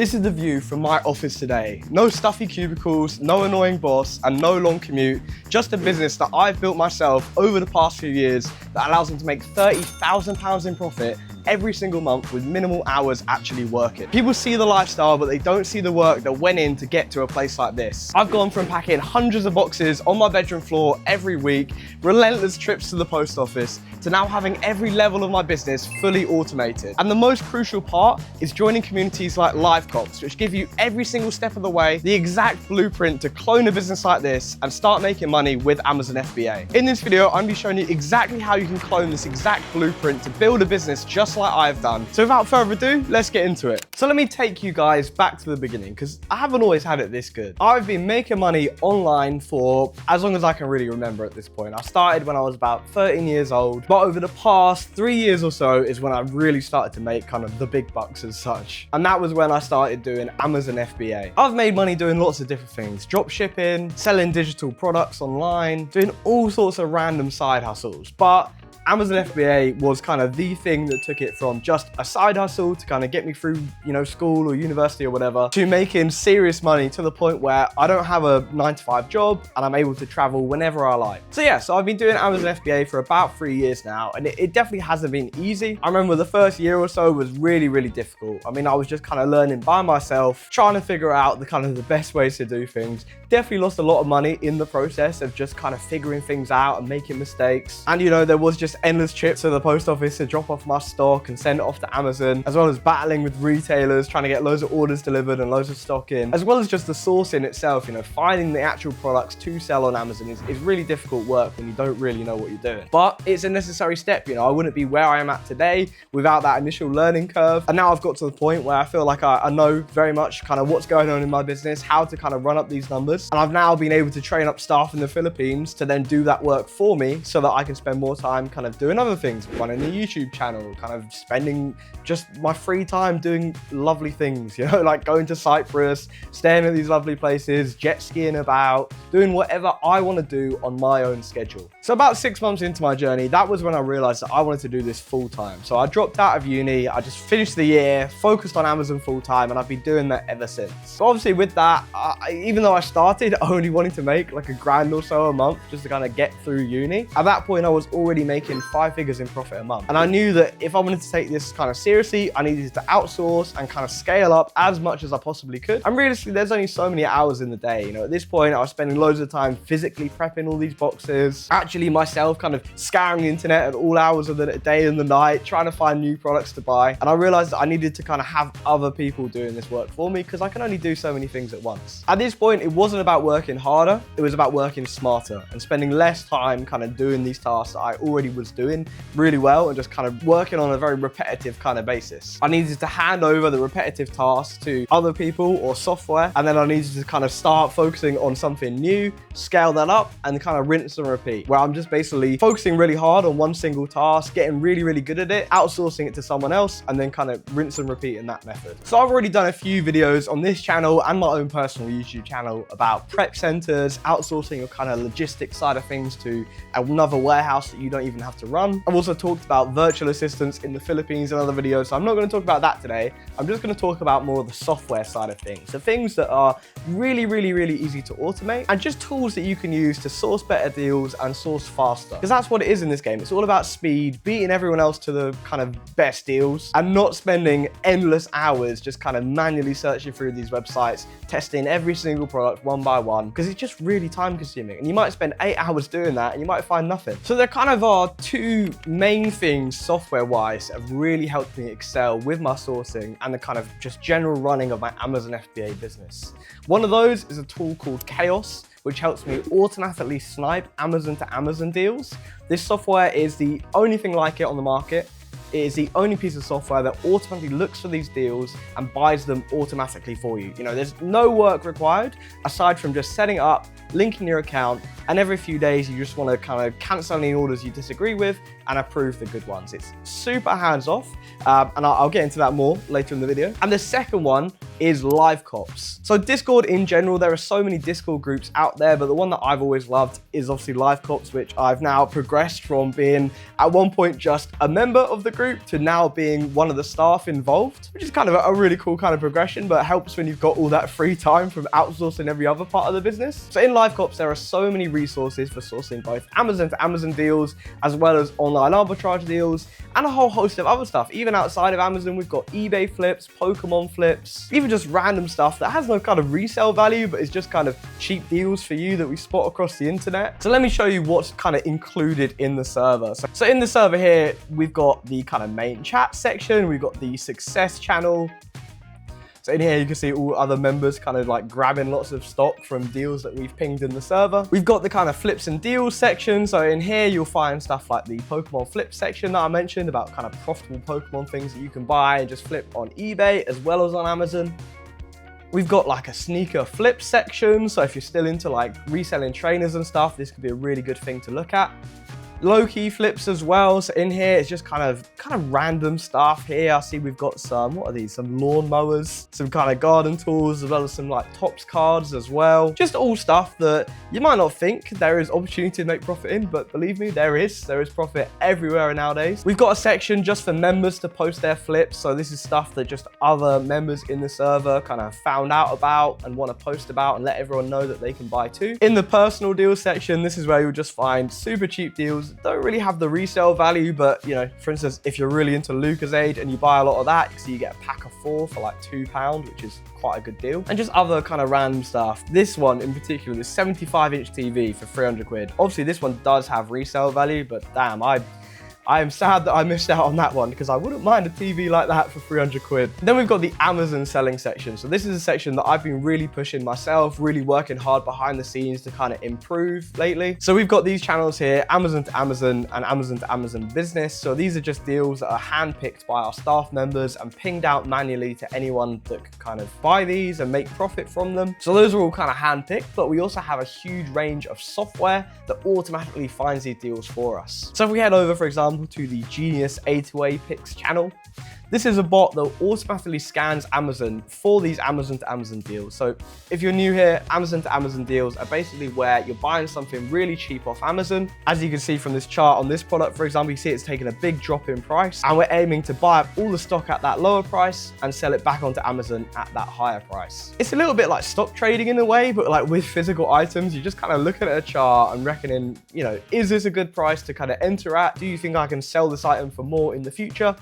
This is the view from my office today. No stuffy cubicles, no annoying boss, and no long commute. Just a business that I've built myself over the past few years that allows me to make £30,000 in profit every single month with minimal hours actually working. People see the lifestyle, but they don't see the work that went in to get to a place like this. I've gone from packing hundreds of boxes on my bedroom floor every week, relentless trips to the post office, to now having every level of my business fully automated. And the most crucial part is joining communities like LiveCops, which give you every single step of the way the exact blueprint to clone a business like this and start making money with Amazon FBA. In this video, I'm going to be showing you exactly how you can clone this exact blueprint to build a business just like I've done. So without further ado, let's get into it. So let me take you guys back to the beginning, because I haven't always had it this good. I've been making money online for as long as I can really remember at this point. I started when I was about 13 years old, but over the past 3 years or so is when I really started to make kind of the big bucks as such. And that was when I started doing Amazon FBA. I've made money doing lots of different things: drop shipping, selling digital products online, doing all sorts of random side hustles. But Amazon FBA was kind of the thing that took it from just a side hustle to kind of get me through, school or university or whatever, to making serious money to the point where I don't have a 9-to-5 job and I'm able to travel whenever I like. So I've been doing Amazon FBA for about 3 years now, and it definitely hasn't been easy. I remember the first year or so was really, really difficult. I mean, I was just kind of learning by myself, trying to figure out the best ways to do things. Definitely lost a lot of money in the process of just kind of figuring things out and making mistakes. And there was just endless trips to the post office to drop off my stock and send it off to Amazon, as well as battling with retailers, trying to get loads of orders delivered and loads of stock in, as well as just the sourcing itself. Finding the actual products to sell on Amazon is really difficult work when you don't really know what you're doing. But it's a necessary step. I wouldn't be where I am at today without that initial learning curve. And now I've got to the point where I feel like I know very much kind of what's going on in my business, how to kind of run up these numbers. And I've now been able to train up staff in the Philippines to then do that work for me so that I can spend more time kind of doing other things, running a YouTube channel, kind of spending just my free time doing lovely things, like going to Cyprus, staying at these lovely places, jet skiing about, doing whatever I want to do on my own schedule. So about 6 months into my journey, that was when I realized that I wanted to do this full time. So I dropped out of uni, I just finished the year, focused on Amazon full time, and I've been doing that ever since. So obviously with that, even though I started only wanting to make like $1,000 or so a month just to kind of get through uni, at that point I was already making 5 figures in profit a month. And I knew that if I wanted to take this kind of seriously, I needed to outsource and kind of scale up as much as I possibly could. And realistically, there's only so many hours in the day. At this point, I was spending loads of time physically prepping all these boxes, actually myself kind of scouring the internet at all hours of the day and the night, trying to find new products to buy. And I realized that I needed to kind of have other people doing this work for me, because I can only do so many things at once. At this point, it wasn't about working harder, it was about working smarter and spending less time kind of doing these tasks that I already was doing really well and just kind of working on a very repetitive kind of basis. I needed to hand over the repetitive tasks to other people or software, and then I needed to kind of start focusing on something new, scale that up, and kind of rinse and repeat, where I'm just basically focusing really hard on one single task, getting really, really good at it, outsourcing it to someone else, and then kind of rinse and repeat in that method. So I've already done a few videos on this channel and my own personal YouTube channel about prep centers, outsourcing your kind of logistics side of things to another warehouse that you don't even have to run. I've also talked about virtual assistants in the Philippines in other videos, so I'm not going to talk about that today. I'm just going to talk about more of the software side of things, the things that are really, really, really easy to automate, and just tools that you can use to source better deals and source faster. Because that's what it is in this game. It's all about speed, beating everyone else to the kind of best deals, and not spending endless hours just kind of manually searching through these websites, testing every single product one by one, because it's just really time consuming. And you might spend 8 hours doing that and you might find nothing. So there kind of are two main things software-wise that have really helped me excel with my sourcing and the kind of just general running of my Amazon FBA business. One of those is a tool called Chaos, which helps me automatically snipe Amazon to Amazon deals. This software is the only thing like it on the market. It is the only piece of software that automatically looks for these deals and buys them automatically for you. There's no work required aside from just setting it up, linking your account, and every few days you just want to kind of cancel any orders you disagree with and approve the good ones. It's super hands-off, and I'll get into that more later in the video. And the second one is LiveCops. So Discord in general, there are so many Discord groups out there, but the one that I've always loved is obviously LiveCops, which I've now progressed from being at one point just a member of the group to now being one of the staff involved, which is kind of a really cool kind of progression, but it helps when you've got all that free time from outsourcing every other part of the business. So in LiveCops, there are so many resources for sourcing both Amazon to Amazon deals, as well as online arbitrage deals, and a whole host of other stuff. Even outside of Amazon, we've got eBay flips, Pokemon flips, even just random stuff that has no kind of resale value, but is just kind of cheap deals for you that we spot across the internet. So let me show you what's kind of included in the server. So in the server here, we've got the kind of main chat section, we've got the success channel. So in here, you can see all other members kind of like grabbing lots of stock from deals that we've pinged in the server. We've got the kind of flips and deals section. So in here, you'll find stuff like the Pokemon flip section that I mentioned about kind of profitable Pokemon things that you can buy and just flip on eBay as well as on Amazon. We've got like a sneaker flip section. So if you're still into like reselling trainers and stuff, this could be a really good thing to look at. Low-key flips as well. So in here, it's just kind of random stuff here. I see we've got some, what are these? Some lawn mowers, some kind of garden tools, as well as some like Topps cards as well. Just all stuff that you might not think there is opportunity to make profit in, but believe me, there is profit everywhere nowadays. We've got a section just for members to post their flips. So this is stuff that just other members in the server kind of found out about and want to post about and let everyone know that they can buy too. In the personal deals section, this is where you'll just find super cheap deals. Don't really have the resale value, but you know, for instance, if you're really into Lucozade and you buy a lot of that, so you get a pack of 4 for like £2, which is quite a good deal. And just other kind of random stuff. This one in particular, this 75-inch TV for 300 quid. Obviously this one does have resale value, but damn, I am sad that I missed out on that one because I wouldn't mind a TV like that for 300 quid. Then we've got the Amazon selling section. So this is a section that I've been really pushing myself, really working hard behind the scenes to kind of improve lately. So we've got these channels here, Amazon to Amazon and Amazon to Amazon business. So these are just deals that are handpicked by our staff members and pinged out manually to anyone that could kind of buy these and make profit from them. So those are all kind of handpicked, but we also have a huge range of software that automatically finds these deals for us. So if we head over, for example, to the Genius A2A Picks channel. This is a bot that automatically scans Amazon for these Amazon to Amazon deals. So if you're new here, Amazon to Amazon deals are basically where you're buying something really cheap off Amazon. As you can see from this chart on this product, for example, you see it's taken a big drop in price and we're aiming to buy up all the stock at that lower price and sell it back onto Amazon at that higher price. It's a little bit like stock trading in a way, but like with physical items, you just kind of look at a chart and reckoning, you know, is this a good price to kind of enter at? Do you think I can sell this item for more in the future?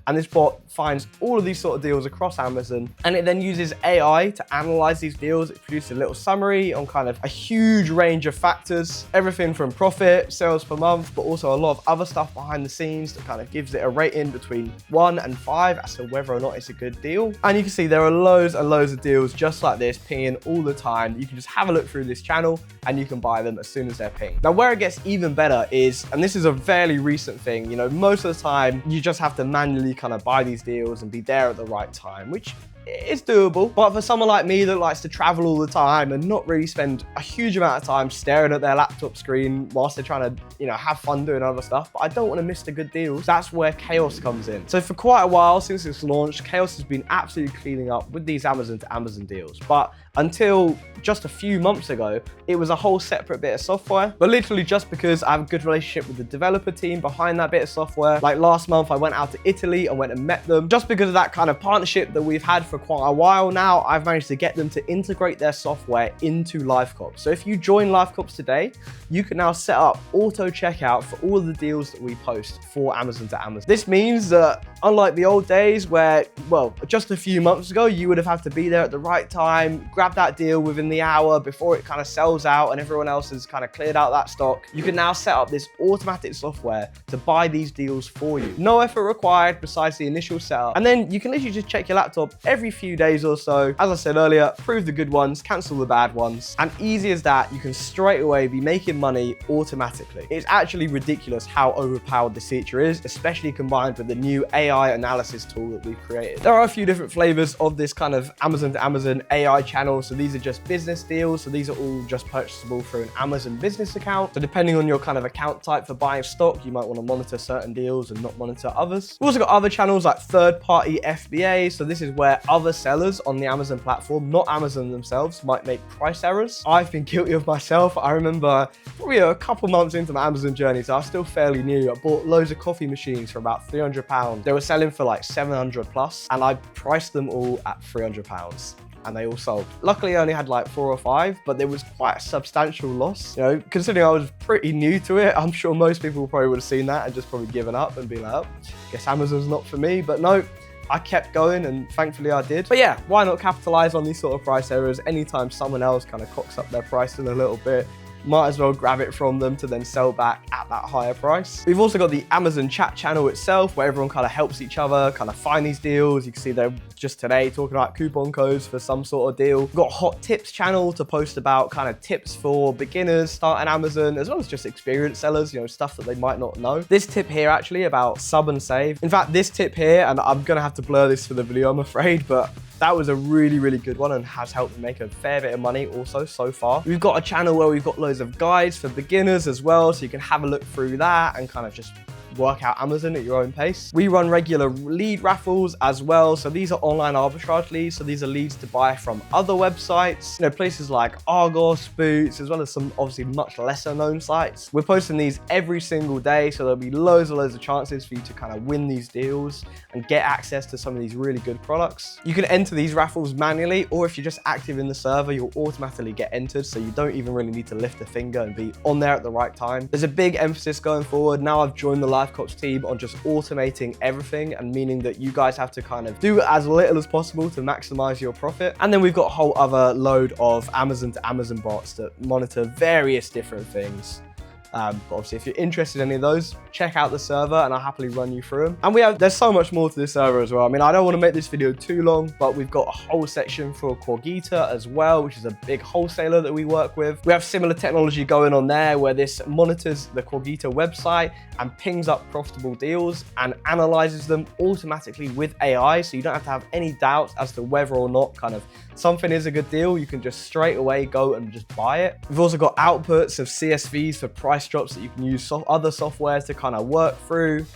And this bot finds all of these sort of deals across Amazon, and it then uses AI to analyze these deals. It produces a little summary on kind of a huge range of factors, everything from profit, sales per month, but also a lot of other stuff behind the scenes that kind of gives it a rating between 1 and 5 as to whether or not it's a good deal. And you can see there are loads and loads of deals just like this pinging all the time. You can just have a look through this channel and you can buy them as soon as they're pinged. Now, where it gets even better is, and this is a fairly recent thing, you know, most of the time you just have to manually kind of buy these deals and be there at the right time, which is doable. But for someone like me that likes to travel all the time and not really spend a huge amount of time staring at their laptop screen whilst they're trying to, you know, have fun doing other stuff, but I don't want to miss the good deals, that's where Chaos comes in. So for quite a while since it's launched, Chaos has been absolutely cleaning up with these Amazon to Amazon deals. But until just a few months ago, it was a whole separate bit of software. But literally just because I have a good relationship with the developer team behind that bit of software, like last month I went out to Italy and went and met them. Just because of that kind of partnership that we've had for quite a while now, I've managed to get them to integrate their software into LiveCops. So if you join LiveCops today, you can now set up auto checkout for all of the deals that we post for Amazon to Amazon. This means that unlike the old days where, well, just a few months ago, you would have had to be there at the right time, grab that deal within the hour before it kind of sells out and everyone else has kind of cleared out that stock. You can now set up this automatic software to buy these deals for you. No effort required besides the initial setup. And then you can literally just check your laptop every few days or so. As I said earlier, approve the good ones, cancel the bad ones. And easy as that, you can straight away be making money automatically. It's actually ridiculous how overpowered this feature is, especially combined with the new AI AI analysis tool that we've created. There are a few different flavors of this kind of Amazon to Amazon AI channel. So these are just business deals. So these are all just purchasable through an Amazon business account. So depending on your kind of account type for buying stock, you might want to monitor certain deals and not monitor others. We've also got other channels like third-party FBA. So this is where other sellers on the Amazon platform, not Amazon themselves, might make price errors. I've been guilty of myself. I remember probably a couple months into my Amazon journey, so I was still fairly new. I bought loads of coffee machines for about £300. They were selling for like 700 plus, and I priced them all at £300. And they all sold. Luckily, I only had like 4 or 5, but there was quite a substantial loss. You know, considering I was pretty new to it, I'm sure most people probably would have seen that and just probably given up and been like, oh, guess Amazon's not for me. But no, I kept going, and thankfully I did. But yeah, why not capitalize on these sort of price errors? Anytime someone else kind of cocks up their pricing a little bit, might as well grab it from them to then sell back at that higher price. We've also got the Amazon chat channel itself, where everyone kind of helps each other kind of find these deals. You can see they're just today talking about coupon codes for some sort of deal. We've got hot tips channel to post about kind of tips for beginners starting Amazon, as well as just experienced sellers, you know, stuff that they might not know. This tip here actually about sub and save. In fact, this tip here, and I'm gonna have to blur this for the video, I'm afraid, but that was a really, really good one and has helped me make a fair bit of money also so far. We've got a channel where we've got loads of guides for beginners as well, so you can have a look through that and kind of just work out Amazon at your own pace. We run regular lead raffles as well. So these are online arbitrage leads. So these are leads to buy from other websites, you know, places like Argos, Boots, as well as some obviously much lesser known sites. We're posting these every single day. So there'll be loads of chances for you to kind of win these deals and get access to some of these really good products. You can enter these raffles manually, or if you're just active in the server, you'll automatically get entered. So you don't even really need to lift a finger and be on there at the right time. There's a big emphasis going forward. Now I've joined the LiveCops team on just automating everything, and meaning that you guys have to kind of do as little as possible to maximize your profit. And then we've got a whole other load of Amazon to Amazon bots that monitor various different things. But obviously, if you're interested in any of those, check out the server and I'll happily run you through them. And there's so much more to this server as well. I mean, I don't want to make this video too long, but we've got a whole section for Cogita as well, which is a big wholesaler that we work with. We have similar technology going on there, where this monitors the Cogita website and pings up profitable deals and analyzes them automatically with AI. So you don't have to have any doubts as to whether or not kind of something is a good deal. You can just straight away go and just buy it. We've also got outputs of CSVs for price drops that you can use other softwares to kind of work through.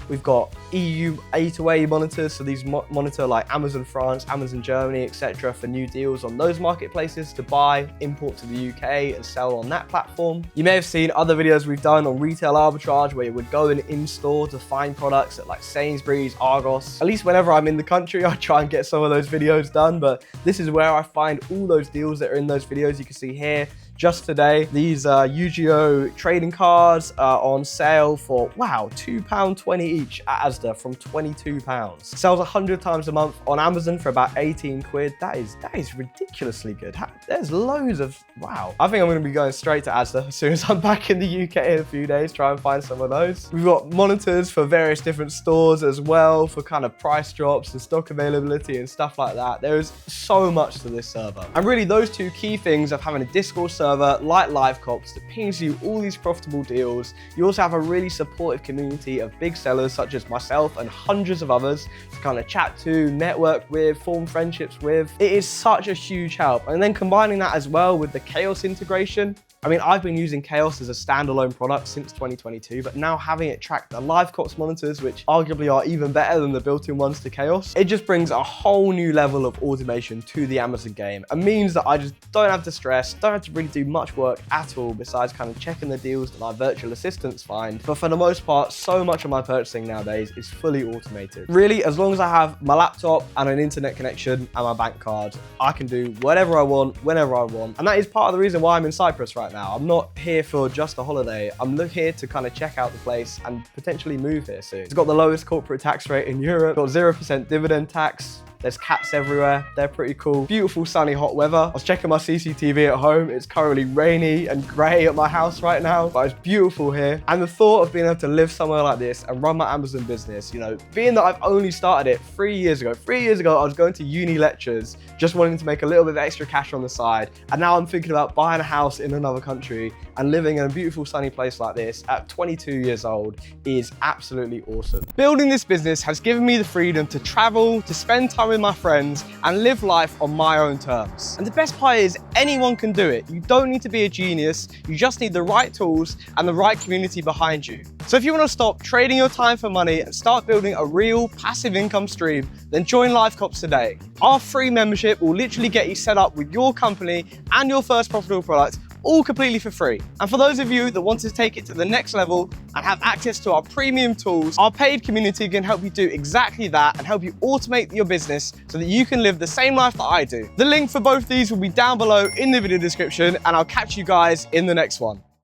We've got EU A2A monitors, so these monitor like Amazon France, Amazon Germany, etc. for new deals on those marketplaces to buy, import to the UK and sell on that platform. You may have seen other videos we've done on retail arbitrage, where you would go in store to find products at like Sainsbury's, Argos. At least whenever I'm in the country, I try and get some of those videos done, but this is where I find all those deals that are in those videos. You can see here, just today, these Yu-Gi-Oh trading cards are on sale for, wow, £2.20 each at Asda from £22. Sells 100 times a month on Amazon for about 18 quid. That is ridiculously good. There's loads of, wow. I think I'm gonna be going straight to Asda as soon as I'm back in the UK in a few days, try and find some of those. We've got monitors for various different stores as well, for kind of price drops and stock availability and stuff like that. There is so much to this server. And really those two key things of having a Discord server like LiveCops that pings you all these profitable deals. You also have a really supportive community of big sellers such as myself and hundreds of others to kind of chat to, network with, form friendships with. It is such a huge help. And then combining that as well with the Chaos integration. I mean, I've been using Chaos as a standalone product since 2022, but now having it track the LiveCops monitors, which arguably are even better than the built-in ones to Chaos, it just brings a whole new level of automation to the Amazon game and means that I just don't have to stress, don't have to really do much work at all besides kind of checking the deals that my virtual assistants find. But for the most part, so much of my purchasing nowadays is fully automated. Really, as long as I have my laptop and an internet connection and my bank card, I can do whatever I want, whenever I want. And that is part of the reason why I'm in Cyprus right now. I'm not here for just a holiday. I'm here to kind of check out the place and potentially move here soon. It's got the lowest corporate tax rate in Europe, got 0% dividend tax, There's cats everywhere. They're pretty cool. Beautiful, sunny, hot weather. I was checking my CCTV at home. It's currently rainy and grey at my house right now, but it's beautiful here. And the thought of being able to live somewhere like this and run my Amazon business, you know, being that I've only started it 3 years ago. 3 years ago, I was going to uni lectures, just wanting to make a little bit of extra cash on the side. And now I'm thinking about buying a house in another country and living in a beautiful, sunny place like this at 22 years old is absolutely awesome. Building this business has given me the freedom to travel, to spend time with my friends, and live life on my own terms. And the best part is anyone can do it. You don't need to be a genius. You just need the right tools and the right community behind you. So if you want to stop trading your time for money and start building a real passive income stream, then join LiveCops today. Our free membership will literally get you set up with your company and your first profitable product, all completely for free. And for those of you that want to take it to the next level and have access to our premium tools, our paid community can help you do exactly that and help you automate your business so that you can live the same life that I do. The link for both these will be down below in the video description, and I'll catch you guys in the next one.